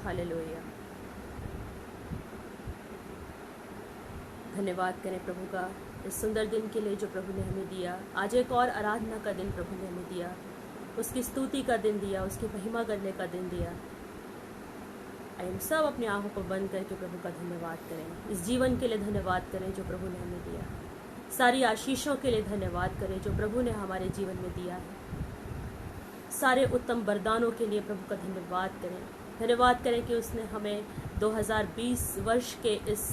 Hallelujah. धन्यवाद करें प्रभु का इस सुंदर दिन के लिए जो प्रभु ने हमें दिया। आज एक और आराधना का दिन प्रभु ने हमें दिया, उसकी स्तुति का दिन दिया, उसकी महिमा करने का दिन दिया। आइए हम सब अपनी आंखों को बंद करके प्रभु का धन्यवाद करें। इस जीवन के लिए धन्यवाद करें जो प्रभु ने हमें दिया। सारी आशीषों के लिए धन्यवाद करें जो प्रभु ने हमारे जीवन में दिया है। सारे उत्तम वरदानों के लिए प्रभु का धन्यवाद करें। धन्यवाद करें कि उसने हमें 2020 वर्ष के इस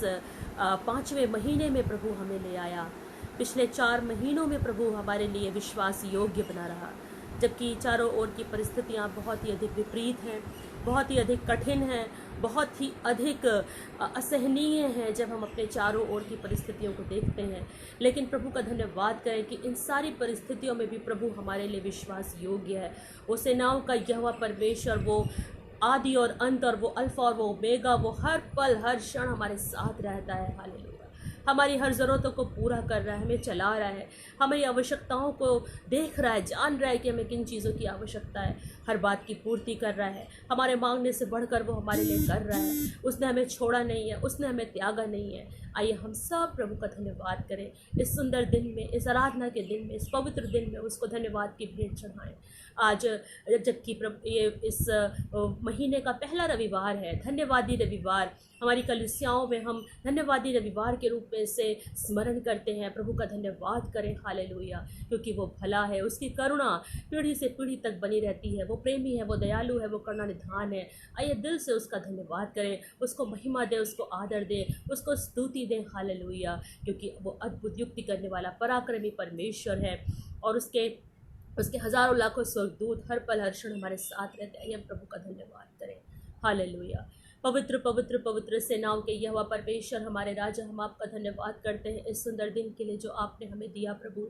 5वें महीने में प्रभु हमें ले आया। पिछले 4 महीनों में प्रभु हमारे लिए विश्वास योग्य बना रहा, जबकि चारों ओर की परिस्थितियां बहुत ही अधिक विपरीत हैं, बहुत ही अधिक कठिन हैं, बहुत ही अधिक असहनीय हैं जब हम अपने चारों ओर की परिस्थितियों को देखते हैं। लेकिन प्रभु का धन्यवाद करें कि इन सारी परिस्थितियों में भी प्रभु हमारे लिए विश्वास योग्य है। वो सेनाओं का यहोवा परमेश्वर, वो आदि और अंत, और वो अल्फा और वो ओमेगा, वो हर पल हर क्षण हमारे साथ रहता है। हालेलुया। हमारी हर ज़रूरतों को पूरा कर रहा है, हमें चला रहा है, हमारी आवश्यकताओं को देख रहा है, जान रहा है कि हमें किन चीज़ों की आवश्यकता है, हर बात की पूर्ति कर रहा है। हमारे मांगने से बढ़कर वो हमारे लिए कर रहा है। उसने हमें छोड़ा नहीं है, उसने हमें त्यागा नहीं है। आइए हम सब प्रभु का धन्यवाद करें इस सुंदर दिन में, इस आराधना के दिन में, इस पवित्र दिन में उसको धन्यवाद की भेंट चढ़ाएं। आज जबकि ये इस महीने का पहला रविवार है, धन्यवादी रविवार, हमारी कलीसियाओं में हम धन्यवादी रविवार के रूप में इसे स्मरण करते हैं। प्रभु का धन्यवाद करें। हालेलुया। क्योंकि वो भला है, उसकी करुणा पीढ़ी से पीढ़ी तक बनी रहती है। वो प्रेमी है, वो दयालु है, वो करुणानिधान है। आइए दिल से उसका धन्यवाद करें, उसको महिमा दें, उसको आदर दें, उसको स्तुति दें। हालेलुया। क्योंकि वो अद्भुत युक्ति करने वाला पराक्रमी परमेश्वर है और उसके हजारों लाखों स्वर्गदूत हर पल हर क्षण हमारे साथ रहते हैं। हम प्रभु का धन्यवाद करें। हालेलुया। पवित्र पवित्र पवित्र सेनाओं के यहोवा परमेश्वर हमारे राजा, हम आपका धन्यवाद करते हैं इस सुंदर दिन के लिए जो आपने हमें दिया। प्रभु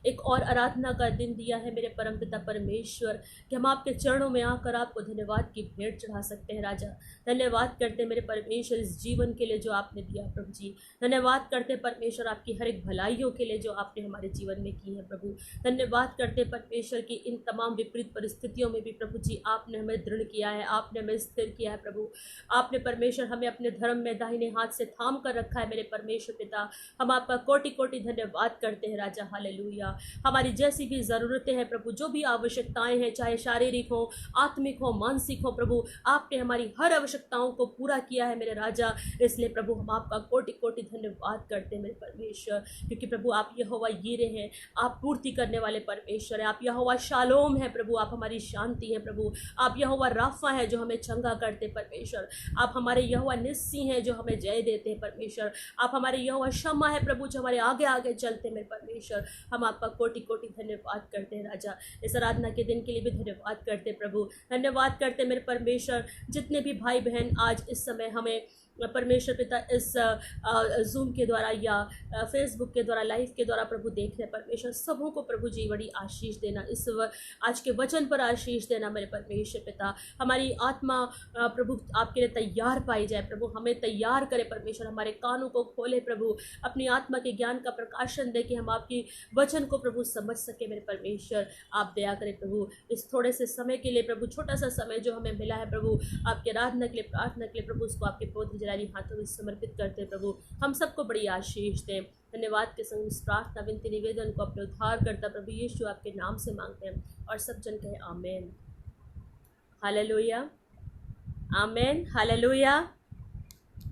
एक और आराधना का दिन दिया है मेरे परमपिता परमेश्वर, कि हम आपके चरणों में आकर आपको धन्यवाद की भेंट चढ़ा सकते हैं। राजा धन्यवाद करते हैं मेरे परमेश्वर इस जीवन के लिए जो आपने दिया। प्रभु जी धन्यवाद करते हैं परमेश्वर आपकी हर एक भलाइयों के लिए जो आपने हमारे जीवन में की है। प्रभु धन्यवाद करते हैं परमेश्वर की इन तमाम विपरीत परिस्थितियों में भी प्रभु जी आपने हमें दृढ़ किया है, आपने हमें स्थिर किया है। प्रभु आपने परमेश्वर हमें अपने धर्म में दाहिने हाथ से थाम कर रखा है। मेरे परमेश्वर पिता हम आपका कोटि कोटि धन्यवाद करते हैं। राजा हालेलुया। हमारी जैसी भी ज़रूरतें हैं प्रभु, जो भी आवश्यकताएं हैं, चाहे शारीरिक हो, आत्मिक हो, मानसिक हो, प्रभु आपने हमारी हर आवश्यकताओं को पूरा किया है मेरे राजा। इसलिए प्रभु हम आपका कोटि कोटि धन्यवाद करते हैं मेरे परमेश्वर, क्योंकि प्रभु आप यहोवा यीरे हैं, आप पूर्ति करने वाले परमेश्वर हैं। आप यहोवा शालोम है प्रभु, आप हमारी शांति है प्रभु। आप यहोवा राफा है जो हमें चंगा करते परमेश्वर। आप हमारे यहोवा निस्सी हैं जो हमें जय देते हैं परमेश्वर। आप हमारे यहोवा शम्मा है प्रभु जो हमारे आगे आगे चलते हैं मेरे परमेश्वर। हम आपका कोटि कोटि धन्यवाद करते हैं राजा। इस आराधना के दिन के लिए भी धन्यवाद करते हैं प्रभु। धन्यवाद करते हैं मेरे परमेश्वर जितने भी भाई बहन आज इस समय हमें परमेश्वर पिता इस जूम के द्वारा या फेसबुक के द्वारा लाइव के द्वारा प्रभु देख रहे हैं परमेश्वर, सबों को प्रभु जी बड़ी आशीष देना, इस आज के वचन पर आशीष देना मेरे परमेश्वर पिता। हमारी आत्मा प्रभु आपके लिए तैयार पाई जाए प्रभु, हमें तैयार करे परमेश्वर। हमारे कानों को खोले प्रभु, अपनी आत्मा के ज्ञान का प्रकाशन दे कि हम आपकी वचन को प्रभु समझ सके मेरे परमेश्वर। आप दया करें प्रभु इस थोड़े से समय के लिए प्रभु, छोटा सा समय जो हमें मिला है प्रभु आपके आराधना के लिए, प्रार्थना के लिए प्रभु, उसको आपके पवित्र हाथों में समर्पित करते हैं प्रभु। हम सबको बड़ी आशीष दें। धन्यवाद के संग इस प्रार्थना विनती निवेदन को अपने उद्धार करता प्रभु यीशु आपके नाम से मांगते हैं और सब जन कहे आमेन। हालेलुया, आमेन, हालेलुया।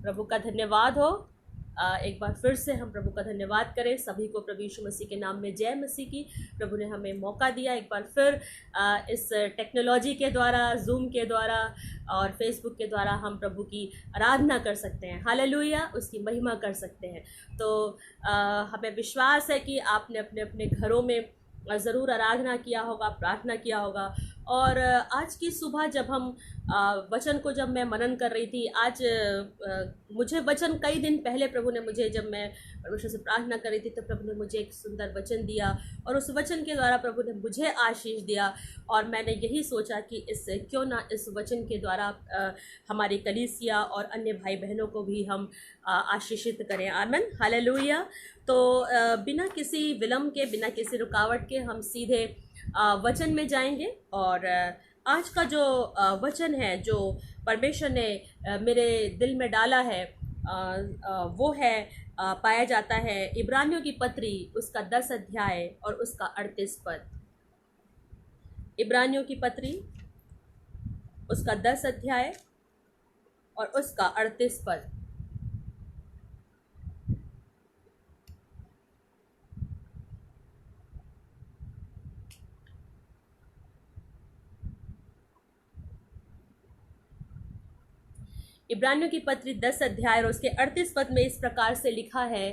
प्रभु का धन्यवाद हो। एक बार फिर से हम प्रभु का धन्यवाद करें। सभी को प्रभु यीशु मसीह के नाम में जय मसीह की। प्रभु ने हमें मौका दिया एक बार फिर इस टेक्नोलॉजी के द्वारा, जूम के द्वारा और फेसबुक के द्वारा हम प्रभु की आराधना कर सकते हैं। हालेलुया, उसकी महिमा कर सकते हैं। तो हमें विश्वास है कि आपने अपने अपने घरों में ज़रूर आराधना किया होगा, प्रार्थना किया होगा। और आज की सुबह जब हम वचन को जब मैं मनन कर रही थी, आज मुझे वचन कई दिन पहले प्रभु ने मुझे, जब मैं परमेश्वर से प्रार्थना कर रही थी तो प्रभु ने मुझे एक सुंदर वचन दिया और उस वचन के द्वारा प्रभु ने मुझे आशीष दिया। और मैंने यही सोचा कि क्यों ना इस वचन के द्वारा हमारी कलीसिया और अन्य भाई बहनों को भी हम आशीषित करें। आमीन, हालेलुया। तो बिना किसी विलंब के, बिना किसी रुकावट के हम सीधे वचन में जाएंगे और आज का जो वचन है जो परमेश्वर ने मेरे दिल में डाला है वो है पाया जाता है इब्रानियों की पत्री उसका 10 अध्याय और उसका 38 पद। इब्रानियों की पत्री उसका 10 अध्याय और उसका 38 पद। इब्रानियों की पत्री 10 अध्याय और उसके 38 पद में इस प्रकार से लिखा है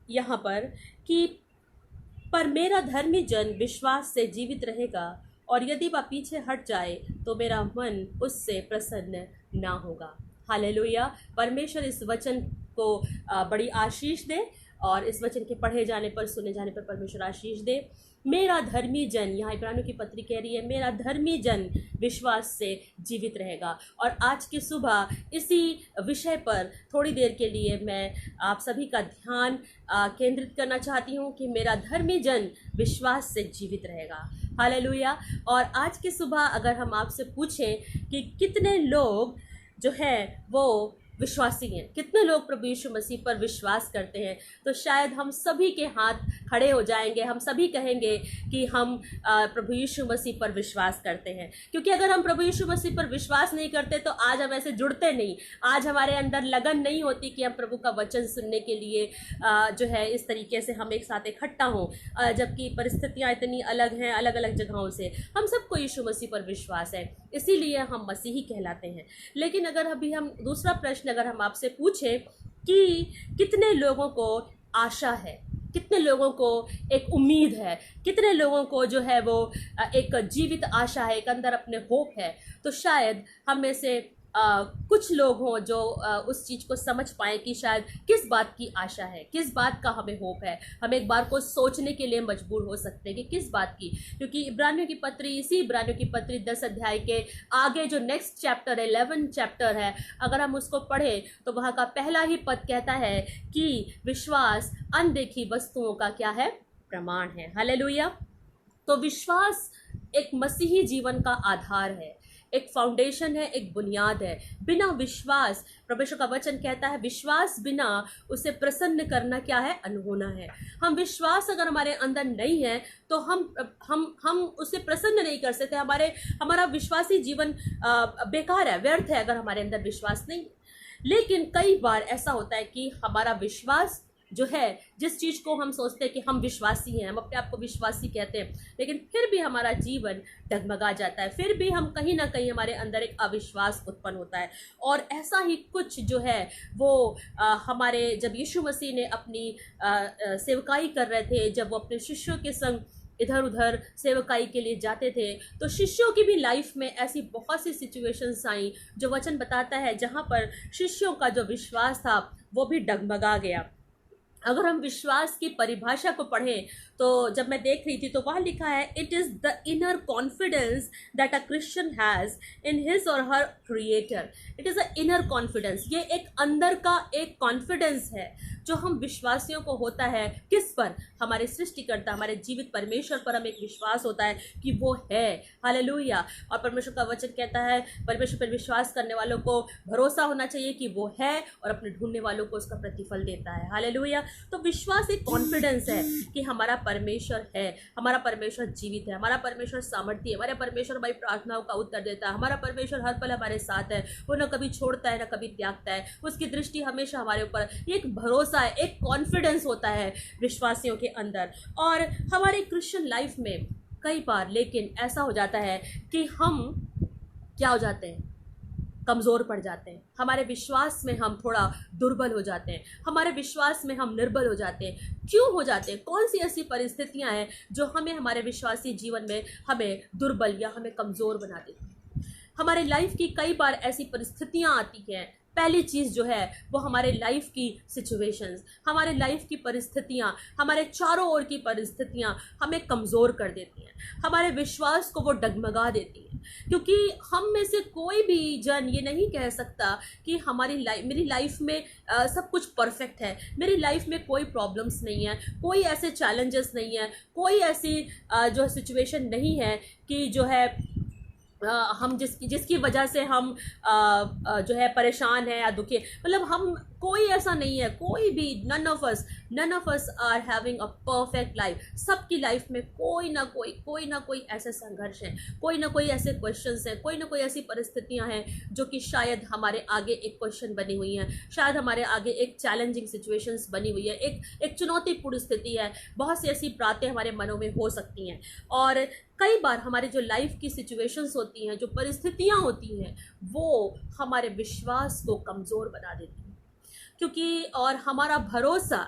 यहाँ पर कि पर मेरा धर्मी जन विश्वास से जीवित रहेगा और यदि वह पीछे हट जाए तो मेरा मन उससे प्रसन्न ना होगा। हालेलुया। परमेश्वर इस वचन को बड़ी आशीष दे और इस वचन के पढ़े जाने पर सुने जाने पर परमेश्वर आशीष दे। मेरा धर्मी जन, यहाँ इब्रानियों की पत्री कह रही है, मेरा धर्मी जन विश्वास से जीवित रहेगा। और आज की सुबह इसी विषय पर थोड़ी देर के लिए मैं आप सभी का ध्यान केंद्रित करना चाहती हूँ कि मेरा धर्मी जन विश्वास से जीवित रहेगा। हालेलुया। और आज की सुबह अगर हम आपसे पूछें कि कितने लोग जो हैं वो विश्वासी हैं, कितने लोग प्रभु यीशु मसीह पर विश्वास करते हैं, तो शायद हम सभी के हाथ खड़े हो जाएंगे। हम सभी कहेंगे कि हम प्रभु यीशु मसीह पर विश्वास करते हैं। क्योंकि अगर हम प्रभु यीशु मसीह पर विश्वास नहीं करते तो आज हम ऐसे जुड़ते नहीं, आज हमारे अंदर लगन नहीं होती कि हम प्रभु का वचन सुनने के लिए जो है इस तरीके से हम एक साथ इकट्ठा हों, जबकि परिस्थितियाँ इतनी अलग हैं अलग अलग जगहों से। हम सबको यीशु मसीह पर विश्वास है, इसीलिए हम मसीही कहलाते हैं। लेकिन अगर अभी हम दूसरा प्रश्न अगर हम आपसे पूछें कि कितने लोगों को आशा है, कितने लोगों को एक उम्मीद है, कितने लोगों को जो है वो एक जीवित आशा है, एक अंदर अपने होप है, तो शायद हम में से कुछ लोग हों जो उस चीज़ को समझ पाएँ कि शायद किस बात की आशा है, किस बात का हमें होप है। हम एक बार को सोचने के लिए मजबूर हो सकते हैं कि किस बात की, क्योंकि इब्रानियों की पत्री, इसी इब्रानियों की पत्री 10 अध्याय के आगे जो नेक्स्ट चैप्टर 11 चैप्टर है, अगर हम उसको पढ़ें तो वहाँ का पहला ही पद कहता है कि विश्वास अनदेखी वस्तुओं का क्या है, प्रमाण है। हालेलुया। तो विश्वास एक मसीही जीवन का आधार है, एक फाउंडेशन है, एक बुनियाद है। बिना विश्वास, परमेश्वर का वचन कहता है, विश्वास बिना उसे प्रसन्न करना क्या है, अनहोना है। हम विश्वास अगर हमारे अंदर नहीं है तो हम उसे प्रसन्न नहीं कर सकते। हमारा विश्वासी जीवन बेकार है, व्यर्थ है अगर हमारे अंदर विश्वास नहीं। लेकिन कई बार ऐसा होता है कि हमारा विश्वास जो है, जिस चीज़ को हम सोचते हैं कि हम विश्वासी हैं, हम अपने आप को विश्वासी कहते हैं, लेकिन फिर भी हमारा जीवन डगमगा जाता है, फिर भी हम कहीं ना कहीं हमारे अंदर एक अविश्वास उत्पन्न होता है। और ऐसा ही कुछ जो है वो हमारे, जब यीशु मसीह ने अपनी सेवकाई कर रहे थे, जब वो अपने शिष्यों के संग इधर उधर सेवकाई के लिए जाते थे, तो शिष्यों की भी लाइफ में ऐसी बहुत सी सिचुएशंस आई जो वचन बताता है जहाँ पर शिष्यों का जो विश्वास था वो भी डगमगा गया। अगर हम विश्वास की परिभाषा को पढ़ें तो जब मैं देख रही थी तो वहाँ लिखा है, it is the inner confidence that a Christian has in his और her creator. It is a inner confidence, ये एक अंदर का एक कॉन्फिडेंस है जो हम विश्वासियों को होता है। किस पर? हमारे सृष्टिकर्ता, हमारे जीवित परमेश्वर पर हमें एक विश्वास होता है कि वो है। हालेलुया। और परमेश्वर का वचन कहता है, परमेश्वर पर विश्वास करने वालों को भरोसा होना चाहिए कि वो है और अपने ढूंढने वालों को उसका प्रतिफल देता है। हालेलुया। तो विश्वास एक कॉन्फिडेंस है कि हमारा परमेश्वर है, हमारा परमेश्वर जीवित है, हमारा परमेश्वर सामर्थ्य है, हमारा परमेश्वर हमारी प्रार्थनाओं का उत्तर देता है, हमारा परमेश्वर हर पल हमारे साथ है, वो न कभी छोड़ता है न कभी त्यागता है, उसकी दृष्टि हमेशा हमारे ऊपर। एक भरोसा है, एक कॉन्फिडेंस होता है विश्वासियों के अंदर। और हमारे क्रिश्चियन लाइफ में कई बार लेकिन ऐसा हो जाता है कि हम क्या हो जाते हैं, कमज़ोर पड़ जाते हैं, हमारे विश्वास में हम थोड़ा दुर्बल हो जाते हैं, हमारे विश्वास में हम निर्बल हो जाते हैं। क्यों हो जाते हैं? कौन सी ऐसी परिस्थितियां हैं जो हमें हमारे विश्वासी जीवन में हमें दुर्बल या हमें कमज़ोर बना देती हैं? हमारे लाइफ की कई बार ऐसी परिस्थितियां आती हैं। पहली चीज़ जो है वो हमारे लाइफ की सिचुएशंस, हमारे लाइफ की परिस्थितियाँ, हमारे चारों ओर की परिस्थितियाँ हमें कमज़ोर कर देती हैं, हमारे विश्वास को वो डगमगा देती हैं। क्योंकि हम में से कोई भी जन ये नहीं कह सकता कि मेरी लाइफ में सब कुछ परफेक्ट है, मेरी लाइफ में कोई प्रॉब्लम्स नहीं है, कोई ऐसे चैलेंजेस नहीं है, कोई ऐसी जो सिचुएशन नहीं है कि जो है हम जिसकी वजह से हम जो है परेशान है या दुखी, मतलब हम कोई ऐसा नहीं है, कोई भी none of us are having a perfect life. सबकी लाइफ में कोई ना कोई ऐसे संघर्ष हैं, कोई ना कोई ऐसे क्वेश्चंस हैं, कोई ना कोई ऐसी परिस्थितियां हैं जो कि शायद हमारे आगे एक क्वेश्चन बनी हुई हैं, शायद हमारे आगे एक चैलेंजिंग सिचुएशंस बनी हुई है, एक चुनौतीपूर्ण स्थिति है। बहुत सी ऐसी बातें हमारे मनों में हो सकती हैं, और कई बार हमारे जो लाइफ की सिचुएशंस होती हैं, जो परिस्थितियां होती हैं, वो हमारे विश्वास को कमज़ोर बना देती हैं। क्योंकि और हमारा भरोसा,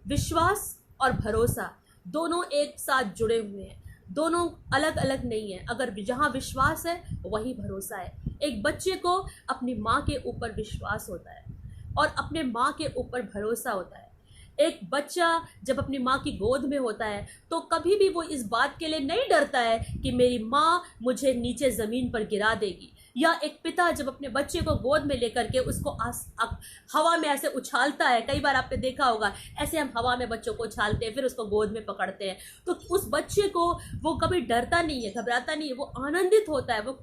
विश्वास और भरोसा दोनों एक साथ जुड़े हुए हैं, दोनों अलग अलग नहीं है। अगर जहाँ विश्वास है वहीं भरोसा है। एक बच्चे को अपनी माँ के ऊपर विश्वास होता है और अपने माँ के ऊपर भरोसा होता है। एक बच्चा जब अपनी माँ की गोद में होता है तो कभी भी वो इस बात के लिए नहीं डरता है कि मेरी माँ मुझे नीचे ज़मीन पर गिरा देगी। या एक पिता जब अपने बच्चे को गोद में लेकर के उसको हवा में ऐसे उछालता है, कई बार आपने देखा होगा, ऐसे हम हवा में बच्चों को उछालते हैं, फिर उसको गोद में पकड़ते हैं, तो उस बच्चे को वो कभी डरता नहीं है, घबराता नहीं है, वो आनंदित होता है, वो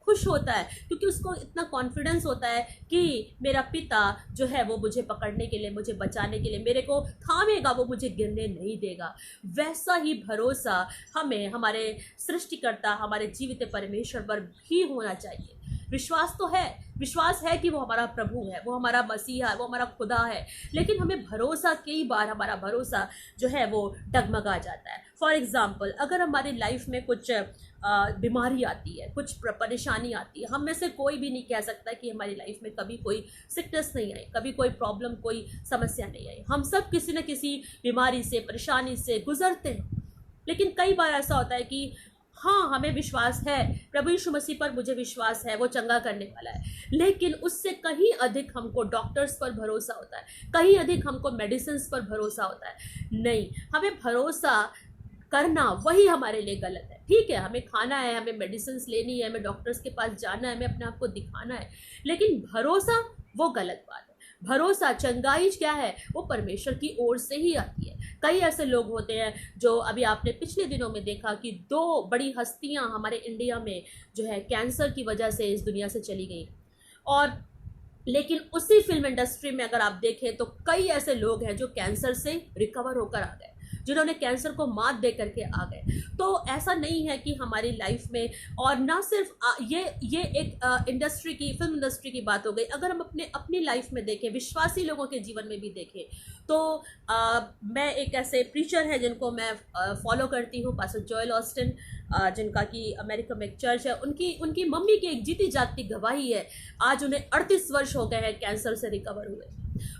खुश होता है, क्योंकि उसको इतना कॉन्फिडेंस होता है कि मेरा पिता जो है वो मुझे पकड़ने के लिए, मुझे बचाने के लिए मेरे को थामेगा, वो मुझे गिरने नहीं देगा। वैसा ही भरोसा हमें हमारे सृष्टिकर्ता, हमारे जीवित परमेश्वर पर भी होना चाहिए। विश्वास है कि वो हमारा प्रभु है, वो हमारा मसीहा है, वो हमारा खुदा है, लेकिन हमें भरोसा, कई बार हमारा भरोसा जो है वो डगमगा जाता है। फॉर एग्जाम्पल, अगर हमारी लाइफ में कुछ बीमारी आती है, कुछ परेशानी आती है, हम में से कोई भी नहीं कह सकता कि हमारी लाइफ में कभी कोई सिकनेस नहीं आई, कभी कोई प्रॉब्लम, कोई समस्या नहीं आई। हम सब किसी न किसी बीमारी से, परेशानी से गुजरते हैं। लेकिन कई बार ऐसा होता है कि हाँ, हमें विश्वास है, प्रभु यीशु मसीह पर मुझे विश्वास है, वो चंगा करने वाला है, लेकिन उससे कहीं अधिक हमको डॉक्टर्स पर भरोसा होता है, कहीं अधिक हमको मेडिसिन पर भरोसा होता है। नहीं, हमें भरोसा करना वही हमारे लिए गलत है। ठीक है, हमें खाना है, हमें मेडिसिन लेनी है, हमें डॉक्टर्स के पास जाना है, हमें अपने आप को दिखाना है, लेकिन भरोसा वो गलत बात है। भरोसा, चंगाई क्या है, वो परमेश्वर की ओर से ही आती है। कई ऐसे लोग होते हैं जो अभी आपने पिछले दिनों में देखा कि 2 बड़ी हस्तियां हमारे इंडिया में जो है कैंसर की वजह से इस दुनिया से चली गई, और लेकिन उसी फिल्म इंडस्ट्री में अगर आप देखें तो कई ऐसे लोग हैं जो कैंसर से रिकवर होकर आ गए, जिन्होंने कैंसर को मात दे करके आ गए। तो ऐसा नहीं है कि हमारी लाइफ में, और ना सिर्फ ये एक इंडस्ट्री की, फिल्म इंडस्ट्री की बात हो गई, अगर हम अपनी लाइफ में देखें, विश्वासी लोगों के जीवन में भी देखें, तो मैं एक ऐसे प्रीचर है जिनको मैं फॉलो करती हूँ, पास्टर जोएल ऑस्टिन, जिनका कि अमेरिका में एक चर्च है, उनकी मम्मी की एक जीती जागती गवाही है। आज उन्हें 38 वर्ष हो गए हैं कैंसर से रिकवर हुए।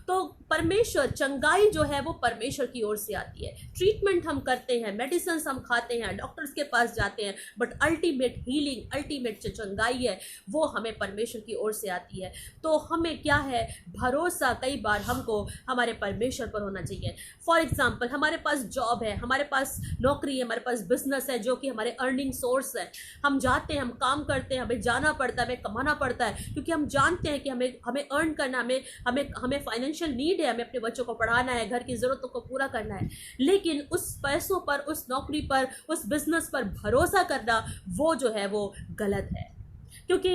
तो परमेश्वर, चंगाई जो है वो परमेश्वर की ओर से आती है। ट्रीटमेंट हम करते हैं, मेडिसिन हम खाते हैं, डॉक्टर्स के पास जाते हैं, बट अल्टीमेट हीलिंग, अल्टीमेट जो चंगाई है वो हमें परमेश्वर की ओर से आती है। तो हमें क्या है, भरोसा कई बार हमको हमारे परमेश्वर पर होना चाहिए। फॉर एग्जाम्पल, हमारे पास जॉब है, हमारे पास नौकरी है, हमारे पास बिजनेस है जो कि हमारे अर्निंग सोर्स है। हम जाते हैं, हम काम करते हैं, हमें जाना पड़ता है, हमें कमाना पड़ता है, क्योंकि हम जानते हैं कि हमें अर्न करना, हमें फाइनेंशियल नीड है, हमें अपने बच्चों को पढ़ाना है, घर की ज़रूरतों को पूरा करना है। लेकिन उस पैसों पर, उस नौकरी पर, उस बिजनेस पर भरोसा करना वो जो है वो गलत है। क्योंकि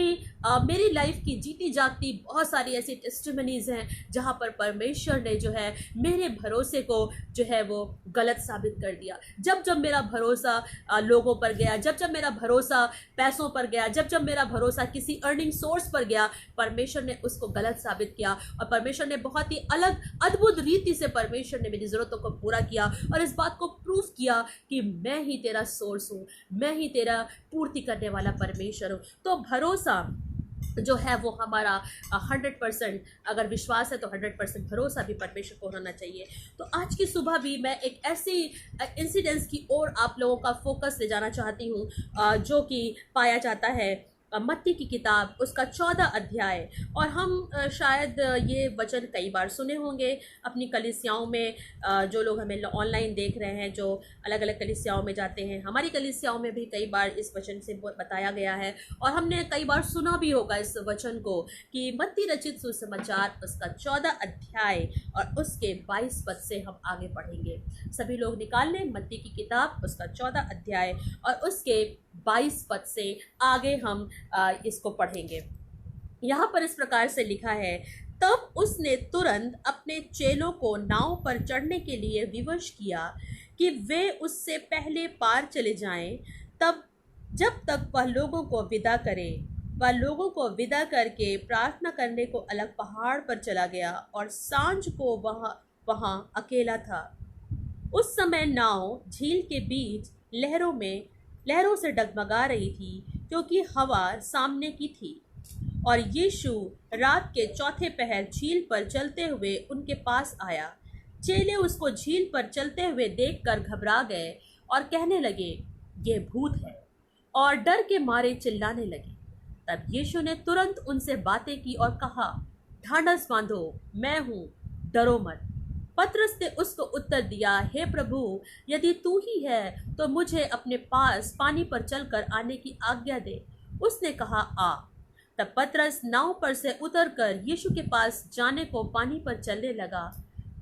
मेरी लाइफ की जीती जागती बहुत सारी ऐसी टेस्टिमनीज हैं जहाँ पर परमेश्वर ने जो है मेरे भरोसे को जो है वो गलत साबित कर दिया। जब जब मेरा भरोसा लोगों पर गया, जब जब मेरा भरोसा पैसों पर गया, जब जब मेरा भरोसा किसी अर्निंग सोर्स पर गया, परमेश्वर ने उसको गलत साबित किया, और परमेश्वर ने बहुत ही अलग अद्भुत रीति से परमेश्वर ने मेरी ज़रूरतों को पूरा किया, और इस बात को प्रूफ किया कि मैं ही तेरा सोर्स हूँ, मैं ही तेरा पूर्ति करने वाला परमेश्वर हूँ। तो भरोसा जो है वो हमारा 100%, अगर विश्वास है तो 100% भरोसा भी परमेश्वर को होना चाहिए। तो आज की सुबह भी मैं एक ऐसी इंसिडेंस की ओर आप लोगों का फोकस ले जाना चाहती हूँ जो कि पाया जाता है मत्ती की किताब, उसका 14 अध्याय। और हम शायद ये वचन कई बार सुने होंगे अपनी कलीसियाओं में, जो लोग हमें ऑनलाइन देख रहे हैं, जो अलग अलग कलीसियाओं में जाते हैं, हमारी कलीसियाओं में भी कई बार इस वचन से बताया गया है, और हमने कई बार सुना भी होगा इस वचन को कि मत्ती रचित सुसमाचार उसका 14 अध्याय और उसके 22 पद से हम आगे पढ़ेंगे। सभी लोग निकाल लें मत्ती की किताब, उसका 14 अध्याय और उसके 22 पद से आगे हम इसको पढ़ेंगे। यहाँ पर इस प्रकार से लिखा है, तब उसने तुरंत अपने चेलों को नाव पर चढ़ने के लिए विवश किया कि वे उससे पहले पार चले जाएं, तब जब तक वह लोगों को विदा करे। वह लोगों को विदा करके प्रार्थना करने को अलग पहाड़ पर चला गया और सांझ को वहाँ अकेला था। उस समय नाव झील के बीच लहरों से डगमगा रही थी, क्योंकि हवा सामने की थी। और यीशु रात के चौथे पहर झील पर चलते हुए उनके पास आया। चेले उसको झील पर चलते हुए देखकर घबरा गए और कहने लगे, ये भूत है, और डर के मारे चिल्लाने लगे। तब यीशु ने तुरंत उनसे बातें की और कहा, ढांढस बांधो, मैं हूँ, डरो मत। पतरस ने उसको उत्तर दिया, हे प्रभु, यदि तू ही है तो मुझे अपने पास पानी पर चलकर आने की आज्ञा दे। उसने कहा, आ। तब पतरस नाव पर से उतरकर यीशु के पास जाने को पानी पर चलने लगा,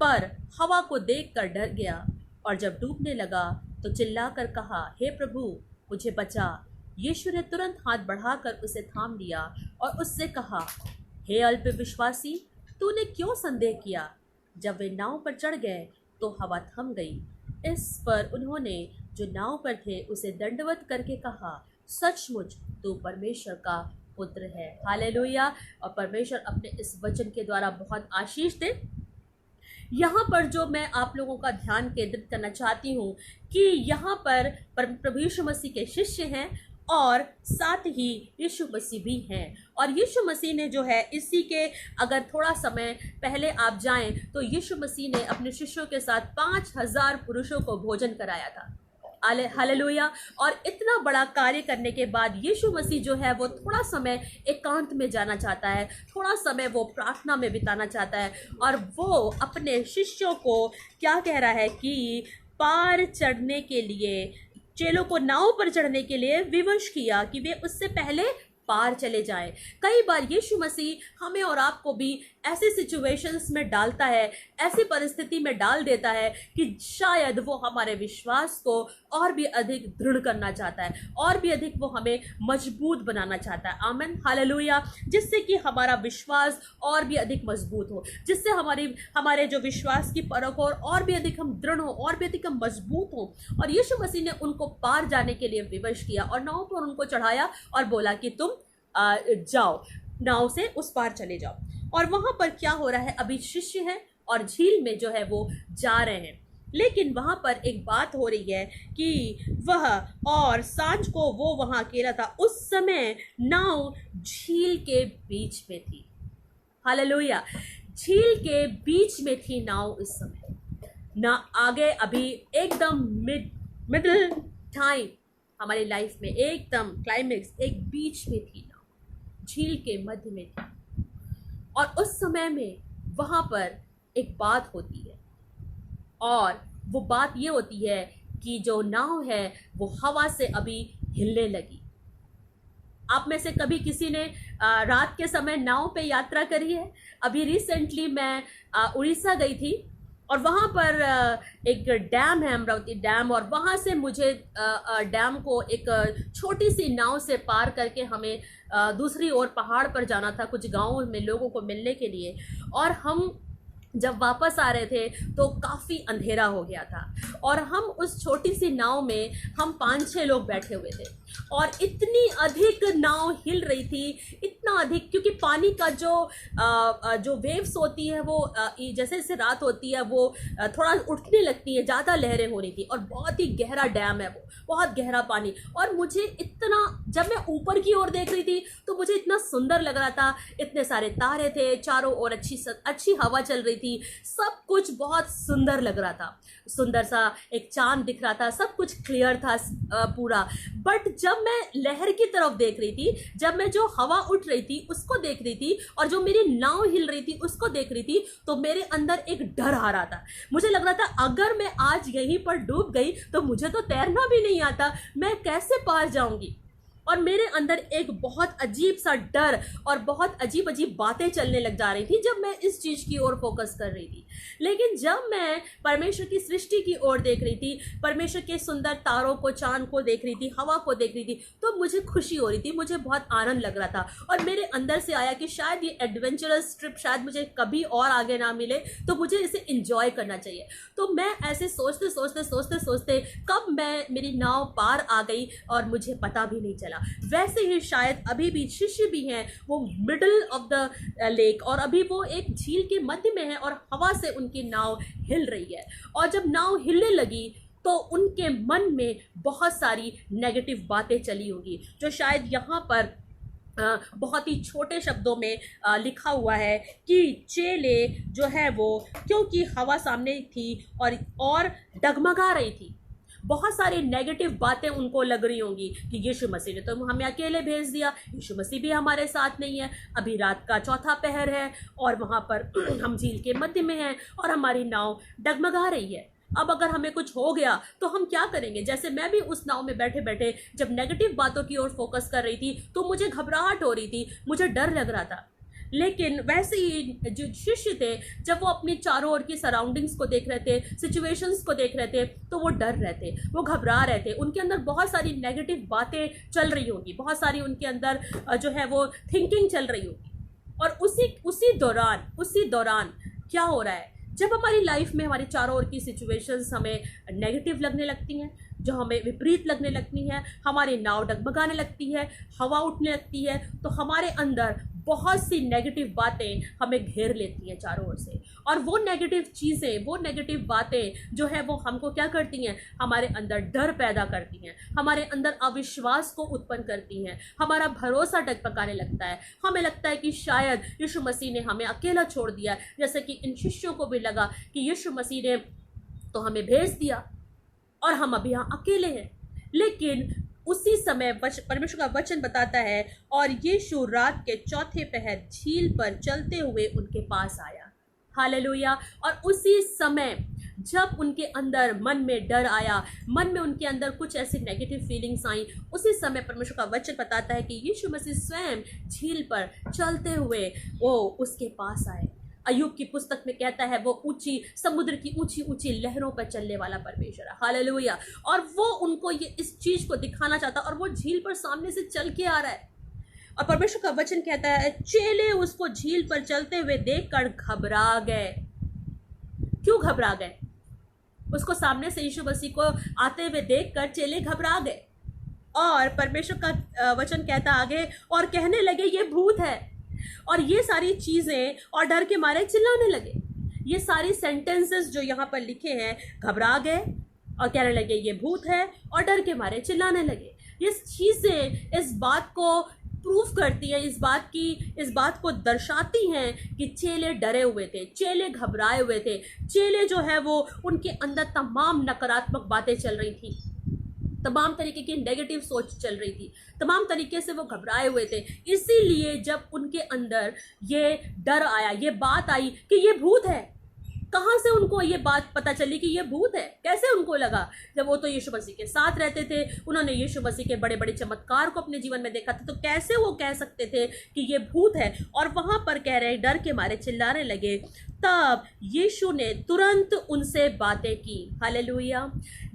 पर हवा को देखकर डर गया, और जब डूबने लगा तो चिल्लाकर कहा, हे प्रभु, मुझे बचा। यीशु ने तुरंत हाथ बढ़ाकर उसे थाम लिया और उससे कहा, हे अल्प विश्वासी, तूने क्यों संदेह किया? जब वे नाव पर चढ़ गए तो हवा थम गई। इस पर उन्होंने जो नाव पर थे उसे दंडवत करके कहा, सचमुच तू परमेश्वर का पुत्र है। हालेलुया। और परमेश्वर अपने इस वचन के द्वारा बहुत आशीष दे। यहाँ पर जो मैं आप लोगों का ध्यान केंद्रित करना चाहती हूँ कि यहाँ पर प्रभु यीशु मसीह के शिष्य हैं और साथ ही यीशु मसीह भी हैं। और यीशु मसीह ने जो है, इसी के अगर थोड़ा समय पहले आप जाएं तो यीशु मसीह ने अपने शिष्यों के साथ 5000 पुरुषों को भोजन कराया था। हालेलुया। और इतना बड़ा कार्य करने के बाद यीशु मसीह जो है वो थोड़ा समय एकांत में जाना चाहता है, थोड़ा समय वो प्रार्थना में बिताना चाहता है, और वो अपने शिष्यों को क्या कह रहा है कि पार चढ़ने के लिए, चेलों को नाव पर चढ़ने के लिए विवश किया कि वे उससे पहले पार चले जाएं। कई बार यीशु मसीह हमें और आपको भी ऐसे सिचुएशंस में डालता है, ऐसी परिस्थिति में डाल देता है कि शायद वो हमारे विश्वास को और भी अधिक दृढ़ करना चाहता है, और भी अधिक वो हमें मजबूत बनाना चाहता है। आमीन, हालेलुया। जिससे कि हमारा विश्वास और भी अधिक मजबूत हो, जिससे हमारे जो विश्वास की परख हो और भी अधिक हम दृढ़ हो, और भी अधिक हम मजबूत हो। और यीशु मसीह ने उनको पार जाने के लिए विवश किया और नाव पर उनको चढ़ाया और बोला कि तुम जाओ, नाव से उस पार चले जाओ। और वहां पर क्या हो रहा है, अभी शिष्य हैं और झील में जो है वो जा रहे हैं, लेकिन वहां पर एक बात हो रही है कि वह और सांझ को वो वहां अकेला था। उस समय नाव झील के बीच में थी। हालेलुया। झील के बीच में थी नाव उस समय, ना आगे, अभी एकदम मिडिल टाइम हमारी लाइफ में, एकदम क्लाइमेक्स, एक बीच में थी नाव, झील के मध्य में थी। और उस समय में वहां पर एक बात होती है, और वो बात ये होती है कि जो नाव है वो हवा से अभी हिलने लगी। आप में से कभी किसी ने रात के समय नाव पे यात्रा करी है? अभी रिसेंटली मैं उड़ीसा गई थी, और वहाँ पर एक डैम है, अमरावती डैम, और वहाँ से मुझे डैम को एक छोटी सी नाव से पार करके हमें दूसरी ओर पहाड़ पर जाना था, कुछ गाँव में लोगों को मिलने के लिए। और हम जब वापस आ रहे थे तो काफ़ी अंधेरा हो गया था, और हम उस छोटी सी नाव में हम 5-6 लोग बैठे हुए थे, और इतनी अधिक नाव हिल रही थी, इतना अधिक, क्योंकि पानी का जो वेव्स होती है वो जैसे जैसे रात होती है वो थोड़ा उठने लगती है, ज़्यादा लहरें हो रही थी, और बहुत ही गहरा डैम है वो, बहुत गहरा पानी। और मुझे इतना, जब मैं ऊपर की ओर देख रही थी तो मुझे इतना सुंदर लग रहा था, इतने सारे तारे थे, चारों ओर अच्छी हवा चल रही थी, सब कुछ बहुत सुंदर लग रहा था, सुंदर सा एक चांद दिख रहा था, सब कुछ क्लियर था पूरा। बट जब मैं लहर की तरफ देख रही थी, जब मैं जो हवा उठ रही थी उसको देख रही थी, और जो मेरी नाव हिल रही थी उसको देख रही थी, तो मेरे अंदर एक डर आ रहा था। मुझे लग रहा था अगर मैं आज यहीं पर डूब गई तो मुझे तो तैरना भी नहीं आता, मैं कैसे पार जाऊंगी। और मेरे अंदर एक बहुत अजीब सा डर और बहुत अजीब अजीब बातें चलने लग जा रही थी जब मैं इस चीज़ की ओर फोकस कर रही थी। लेकिन जब मैं परमेश्वर की सृष्टि की ओर देख रही थी, परमेश्वर के सुंदर तारों को, चांद को देख रही थी, हवा को देख रही थी, तो मुझे खुशी हो रही थी, मुझे बहुत आनंद लग रहा था। और मेरे अंदर से आया कि शायद ये एडवेंचरस ट्रिप शायद मुझे कभी और आगे ना मिले, तो मुझे इसे इंजॉय करना चाहिए। तो मैं ऐसे सोचते सोचते सोचते सोचते कब मेरी नाव पार आ गई और मुझे पता भी नहीं चला। वैसे ही शायद अभी भी शिष्य भी हैं, वो मिडल ऑफ द लेक, और अभी वो एक झील के मध्य में है और हवा से उनकी नाव हिल रही है। और जब नाव हिलने लगी तो उनके मन में बहुत सारी नेगेटिव बातें चली होगी, जो शायद यहाँ पर बहुत ही छोटे शब्दों में लिखा हुआ है कि चेले जो है वो, क्योंकि हवा सामने थी और डगमगा रही थी, बहुत सारी नेगेटिव बातें उनको लग रही होंगी कि यीशु मसीह ने तो हमें अकेले भेज दिया, यीशु मसीह भी हमारे साथ नहीं है, अभी रात का चौथा पहर है और वहाँ पर हम झील के मध्य में हैं और हमारी नाव डगमगा रही है। अब अगर हमें कुछ हो गया तो हम क्या करेंगे। जैसे मैं भी उस नाव में बैठे बैठे जब नेगेटिव बातों की ओर फोकस कर रही थी तो मुझे घबराहट हो रही थी, मुझे डर लग रहा था। लेकिन वैसे ही जो शिष्य थे, जब वो अपनी चारों ओर की सराउंडिंग्स को देख रहे थे, सिचुएशंस को देख रहे थे, तो वो डर रहे थे, वो घबरा रहे थे, उनके अंदर बहुत सारी नेगेटिव बातें चल रही होंगी, बहुत सारी उनके अंदर जो है वो थिंकिंग चल रही होगी। और उसी दौरान क्या हो रहा है, जब हमारी लाइफ में हमारी चारों ओर की सिचुएशंस हमें नेगेटिव लगने लगती हैं, जो हमें विपरीत लगने लगती हैं, हमारी नाव डगमगाने लगती है, हवा उठने लगती है, तो हमारे अंदर बहुत सी नेगेटिव बातें हमें घेर लेती हैं चारों ओर से। और वो नेगेटिव चीज़ें, वो नेगेटिव बातें जो है वो हमको क्या करती हैं, हमारे अंदर डर पैदा करती हैं, हमारे अंदर अविश्वास को उत्पन्न करती हैं, हमारा भरोसा डगमगाने लगता है, हमें लगता है कि शायद यीशु मसीह ने हमें अकेला छोड़ दिया, जैसे कि इन शिष्यों को भी लगा कि यीशु मसीह ने तो हमें भेज दिया और हम अभी यहाँ अकेले हैं। लेकिन उसी समय परमेश्वर का वचन बताता है, और यीशु रात के चौथे पहर झील पर चलते हुए उनके पास आया। हालेलुया। और उसी समय जब उनके अंदर मन में डर आया, मन में उनके अंदर कुछ ऐसी नेगेटिव फीलिंग्स आई, उसी समय परमेश्वर का वचन बताता है कि यीशु मसीह स्वयं झील पर चलते हुए वो उसके पास आए। अय्यूब की पुस्तक में कहता है वो ऊंची समुद्र की ऊंची ऊंची लहरों पर चलने वाला परमेश्वर है। हालेलुया। और वो उनको ये इस चीज को दिखाना चाहता, और वो झील पर सामने से चल के आ रहा है। और परमेश्वर का वचन कहता है चेले उसको झील पर चलते हुए देखकर घबरा गए। क्यों घबरा गए? उसको सामने से यीशु मसीह को आते हुए देखकर चेले घबरा गए। और परमेश्वर का वचन कहता आगे, और कहने लगे ये भूत है। और ये सारी चीजें और डर के मारे चिल्लाने लगे। ये सारी सेंटेंसेस जो यहाँ पर लिखे हैं, घबरा गए और कहने लगे ये भूत है, और डर के मारे चिल्लाने लगे। ये चीजें इस बात को प्रूफ करती है, इस बात को दर्शाती हैं कि चेले डरे हुए थे, चेले घबराए हुए थे, चेले जो है वो उनके अंदर तमाम नकारात्मक बातें चल रही थी, तमाम तरीके की नेगेटिव सोच चल रही थी, तमाम तरीके से वो घबराए हुए थे। इसीलिए जब उनके अंदर ये डर आया, ये बात आई कि ये भूत है, कहाँ से उनको ये बात पता चली कि ये भूत है? कैसे उनको लगा? जब वो तो यीशु मसीह के साथ रहते थे, उन्होंने यीशु मसीह के बड़े बड़े चमत्कार को अपने जीवन में देखा था, तो कैसे वो कह सकते थे कि ये भूत है? और वहां पर कह रहे डर के मारे चिल्लाने लगे। तब यीशु ने तुरंत उनसे बातें की। हालेलुया।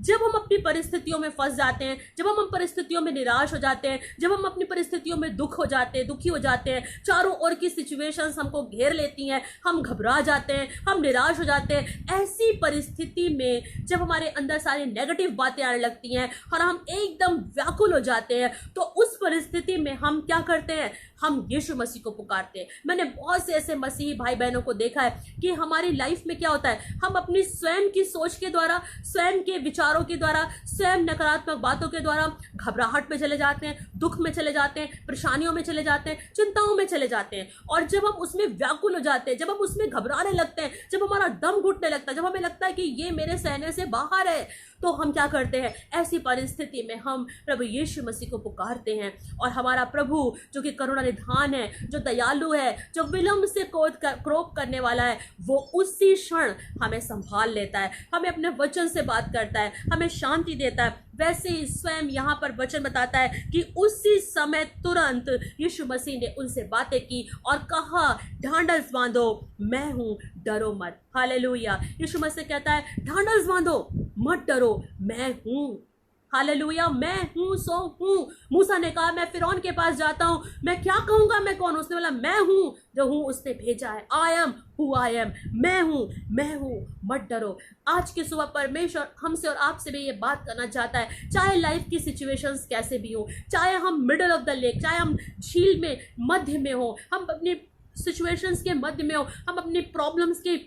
जब हम अपनी परिस्थितियों में फंस जाते हैं, जब हम परिस्थितियों में निराश हो जाते हैं, जब हम अपनी परिस्थितियों में दुखी हो जाते हैं, चारों ओर की सिचुएशंस हमको घेर लेती हैं, हम घबरा जाते हैं, हम निराश हो जाते हैं, ऐसी परिस्थिति में जब हमारे अंदर सारी नेगेटिव बातें आने लगती हैं और हम एकदम व्याकुल हो जाते हैं, तो उस परिस्थिति में हम क्या करते हैं? हम यीशु मसीह को पुकारते हैं। मैंने बहुत से ऐसे मसीही भाई बहनों को देखा है कि हमारी लाइफ में क्या होता है, हम अपनी स्वयं की सोच के द्वारा, स्वयं के विचारों के द्वारा, स्वयं नकारात्मक बातों के द्वारा घबराहट में चले जाते हैं, दुख में चले जाते हैं, परेशानियों में चले जाते हैं, चिंताओं में चले जाते हैं। और जब हम उसमें व्याकुल हो जाते हैं, जब हम उसमें घबराने लगते हैं, जब हमारा दम घुटने लगता है, जब हमें लगता है कि ये मेरे सहने से बाहर है, तो हम क्या करते हैं, ऐसी परिस्थिति में हम प्रभु यीशु मसीह को पुकारते हैं और हमारा प्रभु जो कि करुणा निधान है, जो दयालु है, जो विलंब से क्रोध करने वाला है, वो उसी क्षण हमें संभाल लेता है, हमें अपने वचन से बात करता है, हमें शांति देता है। वैसे ही स्वयं यहाँ पर वचन बताता है कि उसी समय तुरंत यीशु मसीह ने उनसे बातें की और कहा, ढांढस बांधो, मैं हूँ, डरो मत। हालेलुया। यीशु मसीह कहता है, ढांढस बांधो, मत डरो, मैं हूँ। हालेलुया, मैं हूँ सो हूँ। मूसा ने कहा, मैं फिरौन के पास जाता हूँ, मैं क्या कहूँगा, मैं कौन? उसने बोला, मैं हूँ जो हूँ, उसने भेजा है। I am who I am, मैं हूँ, मत डरो। आज के सुबह परमेश्वर हमसे और आपसे भी ये बात करना चाहता है, चाहे लाइफ की सिचुएशंस कैसे भी हो, चाहे हम मिडल ऑफ द लेक, चाहे हम झील में मध्य में हो, हम अपनी सिचुएशंस के मध्य में हो, हम अपनी प्रॉब्लम्स की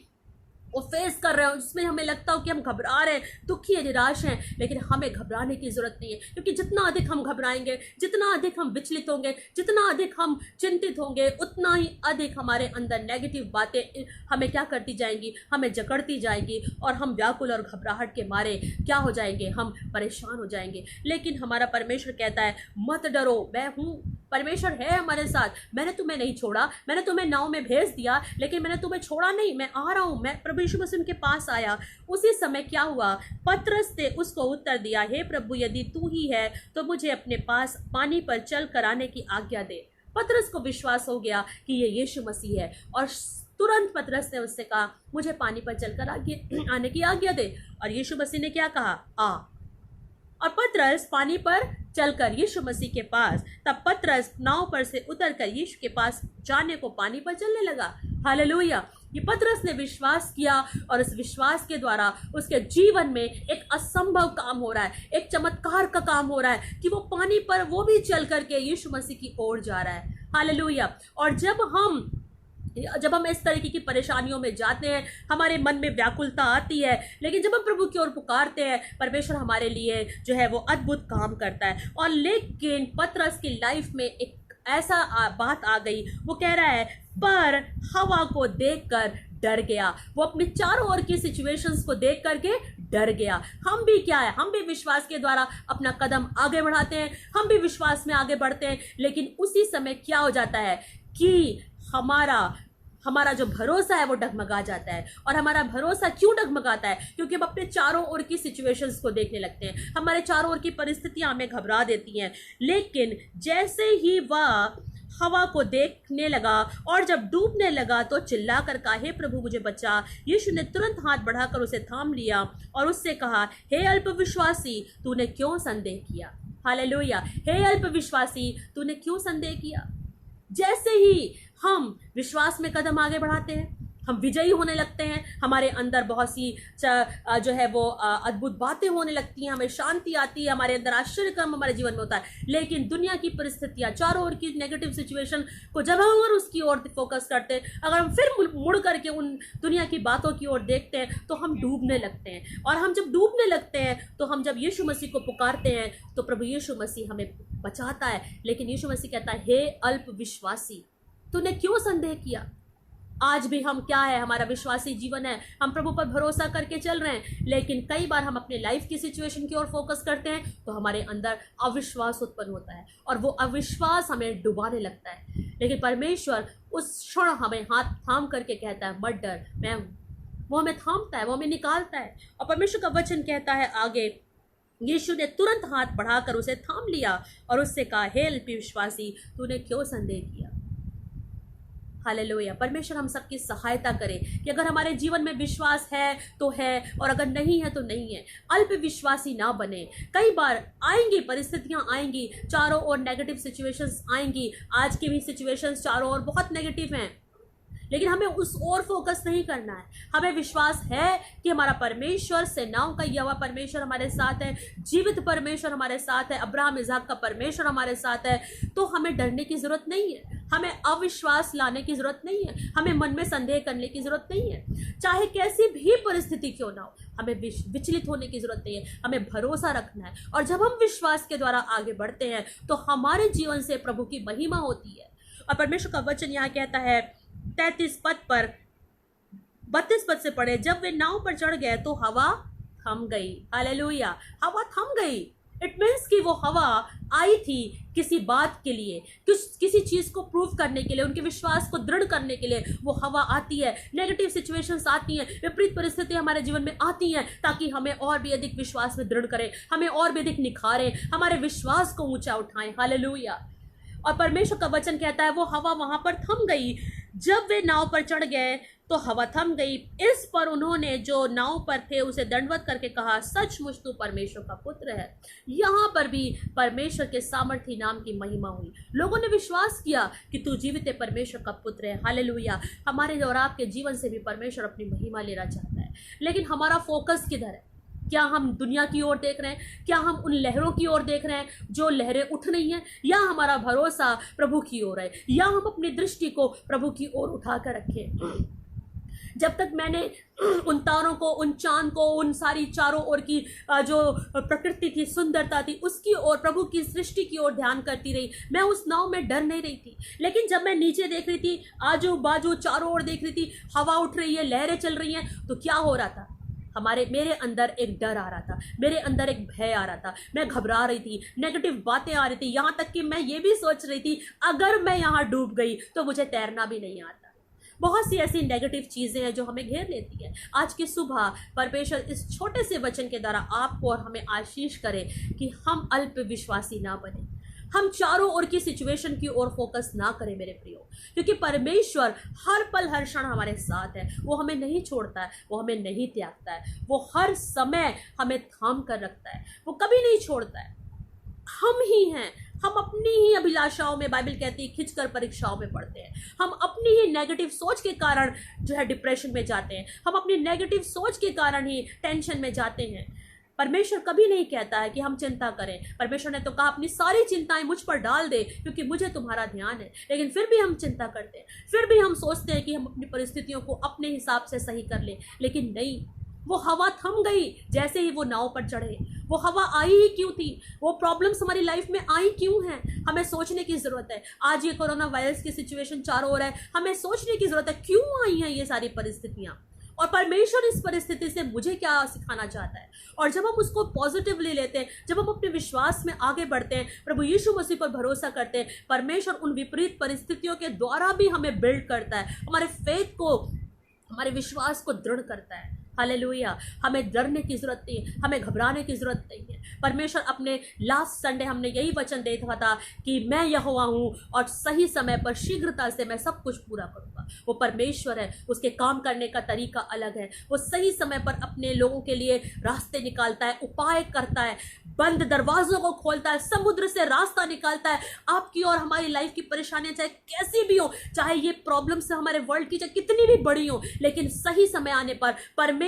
वो फेस कर रहे हो, जिसमें हमें लगता हो कि हम घबरा रहे हैं, दुखी है, निराश हैं, लेकिन हमें घबराने की जरूरत नहीं है, क्योंकि जितना अधिक हम घबराएंगे, जितना अधिक हम विचलित होंगे, जितना अधिक हम चिंतित होंगे, उतना ही अधिक हमारे अंदर नेगेटिव बातें हमें क्या करती जाएंगी, हमें जकड़ती जाएंगी और हम व्याकुल और घबराहट के मारे क्या हो जाएंगे, हम परेशान हो जाएंगे। लेकिन हमारा परमेश्वर कहता है, मत डरो, मैं हूँ। परमेश्वर है हमारे साथ। मैंने तुम्हें नहीं छोड़ा, मैंने तुम्हें नाव में भेज दिया, लेकिन मैंने तुम्हें छोड़ा नहीं, मैं आ रहा हूँ। मैं प्रभु यीशु मसीह के पास आया। उसी समय क्या हुआ, पतरस ने उसको उत्तर दिया, हे प्रभु, यदि तू ही है तो मुझे अपने पास पानी पर चल कर आने की आज्ञा दे। पतरस को विश्वास हो गया कि ये यीशु मसीह है और तुरंत पतरस ने उससे कहा, मुझे पानी पर चलकर आने की आज्ञा दे। और यीशु मसीह ने क्या कहा, आ। और पतरस पानी पर चलकर यीशु मसीह के पास, तब पतरस नाव पर से उतरकर यीशु के पास जाने को पानी पर चलने लगा। हालेलुया। ये पतरस ने विश्वास किया और इस विश्वास के द्वारा उसके जीवन में एक असंभव काम हो रहा है, एक चमत्कार का काम हो रहा है कि वो पानी पर वो भी चल करके यीशु मसीह की ओर जा रहा है। हालेलुया। और जब हम इस तरीके की परेशानियों में जाते हैं, हमारे मन में व्याकुलता आती है, लेकिन जब हम प्रभु की ओर पुकारते हैं, परमेश्वर हमारे लिए जो है वो अद्भुत काम करता है। और लेकिन पतरस की लाइफ में एक ऐसा बात आ गई, वो कह रहा है, पर हवा को देखकर डर गया। वो अपने चारों ओर की सिचुएशंस को देख करके डर गया। हम भी क्या है, हम भी विश्वास के द्वारा अपना कदम आगे बढ़ाते हैं, हम भी विश्वास में आगे बढ़ते हैं, लेकिन उसी समय क्या हो जाता है कि हमारा जो भरोसा है वो डगमगा जाता है। और हमारा भरोसा क्यों डगमगाता है? क्योंकि हम अपने चारों ओर की सिचुएशंस को देखने लगते हैं, हमारे चारों ओर की परिस्थितियां हमें घबरा देती हैं। लेकिन जैसे ही वह हवा को देखने लगा और जब डूबने लगा तो चिल्ला कर कहा, हे प्रभु मुझे बचा। यीशु ने तुरंत हाथ बढ़ाकर उसे थाम लिया और उससे कहा, हे अल्पविश्वासी, तूने क्यों संदेह किया? हालेलुया। हे अल्पविश्वासी, तूने क्यों संदेह किया? जैसे ही हम विश्वास में कदम आगे बढ़ाते हैं, हम विजयी होने लगते हैं, हमारे अंदर बहुत सी जो है वो अद्भुत बातें होने लगती हैं, हमें शांति आती है, हमारे अंदर आश्चर्य कर्म हमारे जीवन में होता है। लेकिन दुनिया की परिस्थितियां, चारों ओर की नेगेटिव सिचुएशन को जब हम अगर उसकी ओर फोकस करते हैं, अगर हम फिर मुड़ करके उन दुनिया की बातों की ओर देखते हैं, तो हम डूबने लगते हैं। और हम जब डूबने लगते हैं, तो हम जब यीशु मसीह को पुकारते हैं, तो प्रभु यीशु मसीह हमें बचाता है। लेकिन यीशु मसीह कहता है, हे अल्पविश्वासी, तूने क्यों संदेह किया? आज भी हम क्या है, हमारा विश्वासी जीवन है, हम प्रभु पर भरोसा करके चल रहे हैं, लेकिन कई बार हम अपने लाइफ की सिचुएशन की ओर फोकस करते हैं, तो हमारे अंदर अविश्वास उत्पन्न होता है और वो अविश्वास हमें डुबाने लगता है। लेकिन परमेश्वर उस क्षण हमें हाथ थाम करके कहता है, मत डर, मैं हूँ। वो हमें थामता है, वो हमें निकालता है। और परमेश्वर का वचन कहता है आगे, यीशु ने तुरंत हाथ बढ़ाकर उसे थाम लिया और उससे कहा, हे अल्पविश्वासी, तूने क्यों संदेह किया? हालेलुया। परमेश्वर हम सबकी सहायता करे कि अगर हमारे जीवन में विश्वास है तो है, और अगर नहीं है तो नहीं है। अल्पविश्वासी ना बने। कई बार आएंगी परिस्थितियां, आएंगी चारों ओर नेगेटिव सिचुएशंस आएंगी। आज की भी सिचुएशंस चारों ओर बहुत नेगेटिव हैं, लेकिन हमें उस ओर फोकस नहीं करना है। हमें विश्वास है कि हमारा परमेश्वर, सेनाओं का यहोवा परमेश्वर हमारे साथ है, जीवित परमेश्वर हमारे साथ है, अब्राहम इसहाक का परमेश्वर हमारे साथ है। तो हमें डरने की जरूरत नहीं है, हमें अविश्वास लाने की जरूरत नहीं है, हमें मन में संदेह करने की जरूरत नहीं है। चाहे कैसी भी परिस्थिति क्यों ना हो, हमें विचलित होने की जरूरत नहीं है, हमें भरोसा रखना है। और जब हम विश्वास के द्वारा आगे बढ़ते हैं, तो हमारे जीवन से प्रभु की महिमा होती है। और परमेश्वर का वचन यहाँ कहता है 33 पद पर 32 पद से पढ़े, जब वे नाव पर चढ़ गए तो हवा थम गई। हालेलुया, हवा थम गई। इट मीन्स कि वो हवा आई थी किसी बात के लिए, किसी चीज को प्रूव करने के लिए, उनके विश्वास को दृढ़ करने के लिए वो हवा आती है। नेगेटिव सिचुएशंस आती हैं, विपरीत परिस्थितियां हमारे जीवन में आती हैं ताकि हमें और भी अधिक विश्वास में दृढ़ करें, हमें और भी अधिक निखारें, हमारे विश्वास को ऊंचा उठाएं। हालेलुया। और परमेश्वर का वचन कहता है वो हवा वहां पर थम गई। जब वे नाव पर चढ़ गए तो हवा थम गई। इस पर उन्होंने जो नाव पर थे उसे दंडवत करके कहा, सचमुच तू परमेश्वर का पुत्र है। यहाँ पर भी परमेश्वर के सामर्थी नाम की महिमा हुई। लोगों ने विश्वास किया कि तू जीवित परमेश्वर का पुत्र है। हालेलुया। हमारे और आपके जीवन से भी परमेश्वर अपनी महिमा लेना चाहता है, लेकिन हमारा फोकस किधर है? क्या हम दुनिया की ओर देख रहे हैं? क्या हम उन लहरों की ओर देख रहे हैं जो लहरें उठ रही हैं, या हमारा भरोसा प्रभु की ओर है, या हम अपनी दृष्टि को प्रभु की ओर उठा कर रखें? जब तक मैंने उन तारों को, उन चांद को, उन सारी चारों ओर की जो प्रकृति थी, सुंदरता थी, उसकी ओर, प्रभु की सृष्टि की ओर ध्यान करती रही, मैं उस नाव में डर नहीं रही थी। लेकिन जब मैं नीचे देख रही थी, आजू बाजू चारों ओर देख रही थी, हवा उठ रही है, लहरें चल रही हैं, तो क्या हो रहा था? मेरे अंदर एक डर आ रहा था, मेरे अंदर एक भय आ रहा था, मैं घबरा रही थी, नेगेटिव बातें आ रही थी, यहाँ तक कि मैं ये भी सोच रही थी अगर मैं यहाँ डूब गई तो मुझे तैरना भी नहीं आता। बहुत सी ऐसी नेगेटिव चीजें हैं जो हमें घेर लेती है। आज की सुबह परमेश्वर इस छोटे से वचन के द्वारा आपको और हमें आशीष करे कि हम अल्प विश्वासी ना बने, हम चारों ओर की सिचुएशन की ओर फोकस ना करें मेरे प्रियो, क्योंकि परमेश्वर हर पल हर क्षण हमारे साथ है। वो हमें नहीं छोड़ता है, वो हमें नहीं त्यागता है, वो हर समय हमें थाम कर रखता है, वो कभी नहीं छोड़ता है। हम ही हैं, हम अपनी ही अभिलाषाओं में, बाइबल कहती है, खिंचकर परीक्षाओं में पड़ते हैं। हम अपनी ही नेगेटिव सोच के कारण जो है डिप्रेशन में जाते हैं, हम अपनी नेगेटिव सोच के कारण ही टेंशन में जाते हैं। परमेश्वर कभी नहीं कहता है कि हम चिंता करें। परमेश्वर ने तो कहा अपनी सारी चिंताएं मुझ पर डाल दे क्योंकि मुझे तुम्हारा ध्यान है। लेकिन फिर भी हम चिंता करते हैं, फिर भी हम सोचते हैं कि हम अपनी परिस्थितियों को अपने हिसाब से सही कर लें। लेकिन नहीं, वो हवा थम गई जैसे ही वो नाव पर चढ़े। वो हवा आई ही क्यों थी? वो प्रॉब्लम्स हमारी लाइफ में आई क्यों हैं? हमें सोचने की जरूरत है। आज ये कोरोना वायरस की सिचुएशन चारों ओर है, हमें सोचने की जरूरत है क्यों आई हैं ये सारी परिस्थितियां, और परमेश्वर इस परिस्थिति से मुझे क्या सिखाना चाहता है। और जब हम उसको पॉजिटिवली लेते हैं, जब हम अपने विश्वास में आगे बढ़ते हैं, प्रभु यीशु मसीह पर भरोसा करते हैं, परमेश्वर उन विपरीत परिस्थितियों के द्वारा भी हमें बिल्ड करता है, हमारे फेथ को, हमारे विश्वास को दृढ़ करता है। हालेलुया। हमें डरने की जरूरत नहीं है, हमें घबराने की जरूरत नहीं है। परमेश्वर अपने लास्ट संडे हमने यही वचन देखा था कि मैं यहोवा हूँ और सही समय पर शीघ्रता से मैं सब कुछ पूरा करूँगा। वो परमेश्वर है, उसके काम करने का तरीका अलग है। वो सही समय पर अपने लोगों के लिए रास्ते निकालता है, उपाय करता है, बंद दरवाजों को खोलता है, समुद्र से रास्ता निकालता है। आपकी और हमारी लाइफ की परेशानियां चाहे कैसी भी हो, चाहे ये प्रॉब्लम्स हमारे वर्ल्ड की चाहे कितनी भी बड़ी हो, लेकिन सही समय आने पर परमेश्वर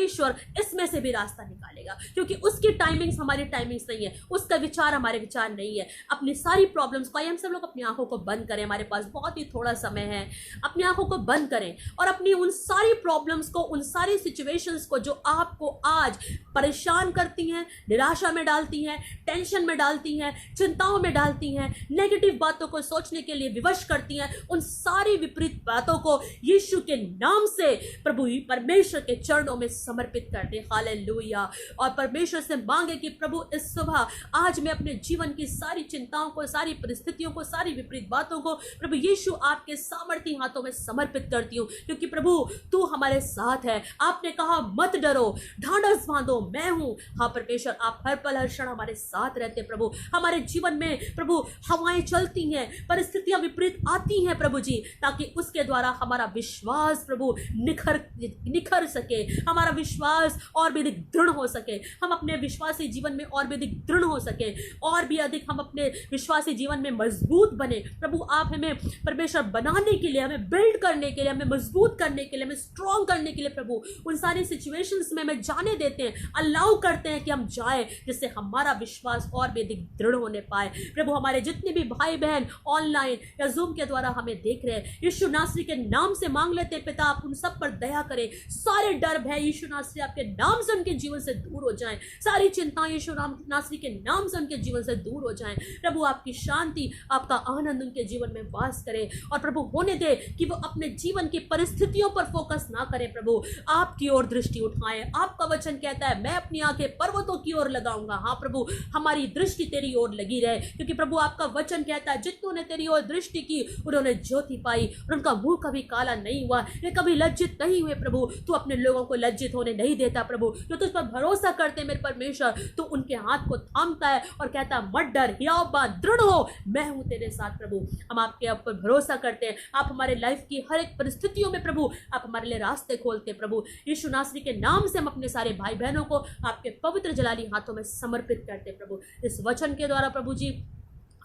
इसमें से भी रास्ता निकालेगा, क्योंकि उसकी टाइमिंग्स हमारी टाइमिंग्स नहीं है, उसका विचार हमारे विचार नहीं है। अपनी सारी प्रॉब्लम्स को, हम सब लोग अपनी आंखों को बंद करें, हमारे पास बहुत ही थोड़ा समय है, अपनी आंखों को बंद करें और अपनी उन सारी प्रॉब्लम्स को, उन सारी सिचुएशंस को जो आपको आज परेशान करती हैं, निराशा में डालती हैं, टेंशन में डालती हैं, चिंताओं में डालती हैं, नेगेटिव बातों को सोचने के लिए विवश करती हैं, उन सारी विपरीत बातों को यीशु के नाम से प्रभु परमेश्वर के चरणों में समर्पित कर दे। हालेलुया। और परमेश्वर से मांगे कि प्रभु इस सुबह आज मैं अपने जीवन की सारी चिंताओं को, सारी परिस्थितियों को, सारी विपरीत बातों को प्रभु यीशु आपके सामर्थी हाथों में समर्पित करती हूँ, क्योंकि प्रभु तू हमारे साथ है। आपने कहा मत डरो, ढांढस बांधो, मैं हूँ। हाँ परमेश्वर, आप हर पल हर क्षण हमारे साथ रहते प्रभु। हमारे जीवन में प्रभु हवाएं चलती हैं, परिस्थितियां विपरीत आती हैं प्रभु जी, ताकि उसके द्वारा हमारा विश्वास प्रभु निखर सके, हमारा विश्वास और भी अधिक दृढ़ हो सके, हम अपने विश्वासी जीवन में और भी अधिक दृढ़ हो सके, और भी अधिक हम अपने विश्वासी जीवन में मजबूत बने। प्रभु आप हमें परमेश्वर बनाने के लिए, हमें बिल्ड करने के लिए, हमें मजबूत करने के लिए, हमें स्ट्रॉन्ग करने के लिए प्रभु उन सारी सिचुएशंस में हमें जाने देते हैं, अलाउ करते हैं कि हम जाए, जिससे हमारा विश्वास और भी अधिक दृढ़ होने पाए। प्रभु हमारे जितने भी भाई बहन ऑनलाइन या जूम के द्वारा हमें देख रहे हैं, यीशु नासरी के नाम से मांग लेते हैं पिता, आप उन सब पर दया करें। सारे डर भय यीशु नासरी आपके नाम से उनके जीवन से दूर हो जाएं। सारी चिंताएं यीशु नासरी के नाम से उनके जीवन से दूर हो जाएं। प्रभु आपकी शांति, आपका आनंद उनके जीवन में वास करे। और प्रभु होने दे कि वो अपने जीवन की परिस्थितियों पर फोकस ना करें, प्रभु आपकी ओर दृष्टि उठाएं। आपका वचन कहता है मैं अपनी आंखें पर्वतों की ओर लगाऊंगा। हाँ प्रभु, हमारी दृष्टि तेरी ओर लगी रहे, क्योंकि प्रभु आपका वचन कहता है जितनों ने तेरी ओर दृष्टि की उन्होंने ज्योति पाई और उनका मुंह कभी काला नहीं हुआ, ये कभी लज्जित नहीं हुए। प्रभु तू अपने लोगों को लज्जित होने नहीं देता। प्रभु जो तुझ पर भरोसा करते मेरे परमेश्वर, तो उनके हाथ को थामता है और कहता मत डर, हियाव बात, दृढ़ हो, मैं हूं तेरे साथ। प्रभु हम आपके ऊपर भरोसा करते हैं। आप हमारे लाइफ की हर एक परिस्थितियों में प्रभु आप हमारे लिए रास्ते खोलते। प्रभु यीशु नासरी के नाम से हम अपने सारे भाई बहनों को आपके पवित्र जलाली हाथों में समर्पित करते। प्रभु इस वचन के द्वारा प्रभु जी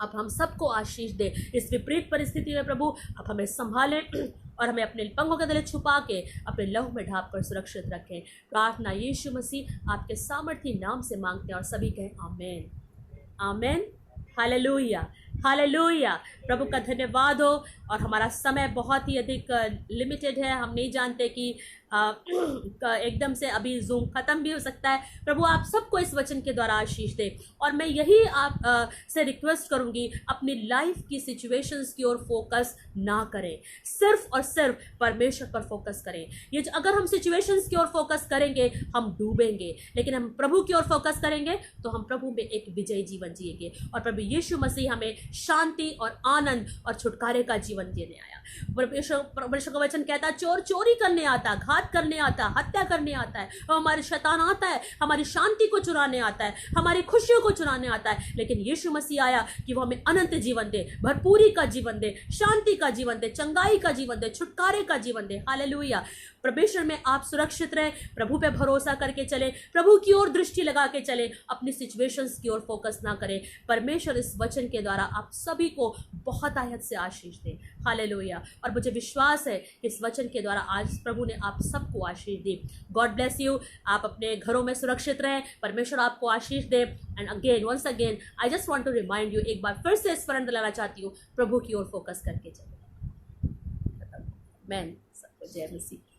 आप हम सबको आशीष दे। इस विपरीत परिस्थिति में प्रभु आप हमें संभालें और हमें अपने पंखों के तले छुपा के अपने लहू में ढांप कर सुरक्षित रखें। प्रार्थना यीशु मसीह आपके सामर्थी नाम से मांगते हैं और सभी कहें आमेन, आमेन, हालेलुया, हालेलुया। प्रभु का धन्यवाद हो। और हमारा समय बहुत ही अधिक लिमिटेड है, हम नहीं जानते कि एकदम से अभी जूम खत्म भी हो सकता है। प्रभु आप सबको इस वचन के द्वारा आशीष दे। और मैं यही आप से रिक्वेस्ट करूंगी, अपनी लाइफ की सिचुएशंस की ओर फोकस ना करें, सिर्फ और सिर्फ परमेश्वर पर फोकस करें। ये अगर हम सिचुएशंस की ओर फोकस करेंगे हम डूबेंगे, लेकिन हम प्रभु की ओर फोकस करेंगे तो हम प्रभु में एक विजयी जीवन जिएंगे। और प्रभु यीशु मसीह हमें शांति और आनंद और छुटकारे का जीवन देने आया। परमेश्वर का वचन कहता है चोर चोरी करने आता, घात करने आता, हत्या करने आता है, और हमारे शैतान आता है हमारी शांति को चुराने आता है, हमारी खुशियों को चुराने आता है। लेकिन यीशु मसीह आया कि वो हमें अनंत जीवन दे, भरपूरी का जीवन दे, शांति का जीवन दे, चंगाई का जीवन दे, छुटकारे का जीवन दे। हालेलुया। परमेश्वर में आप सुरक्षित रहें, प्रभु पे भरोसा करके चले, प्रभु की ओर दृष्टि लगा के चले, अपनी सिचुएशंस की ओर फोकस ना करें। परमेश्वर इस वचन के द्वारा आप सभी को बहुत आयत से आशीष दे। हालेलुया। और मुझे विश्वास है इस वचन के द्वारा आज प्रभु ने आप सबको आशीष दी। God bless you. आप अपने घरों में सुरक्षित रहें, परमेश्वर आपको आशीष दे। And again once again I just want to remind you, एक बार फिर से स्मरण दिलाना चाहती हूँ, प्रभु की ओर फोकस करके चले। मैन सबको जय मसीह।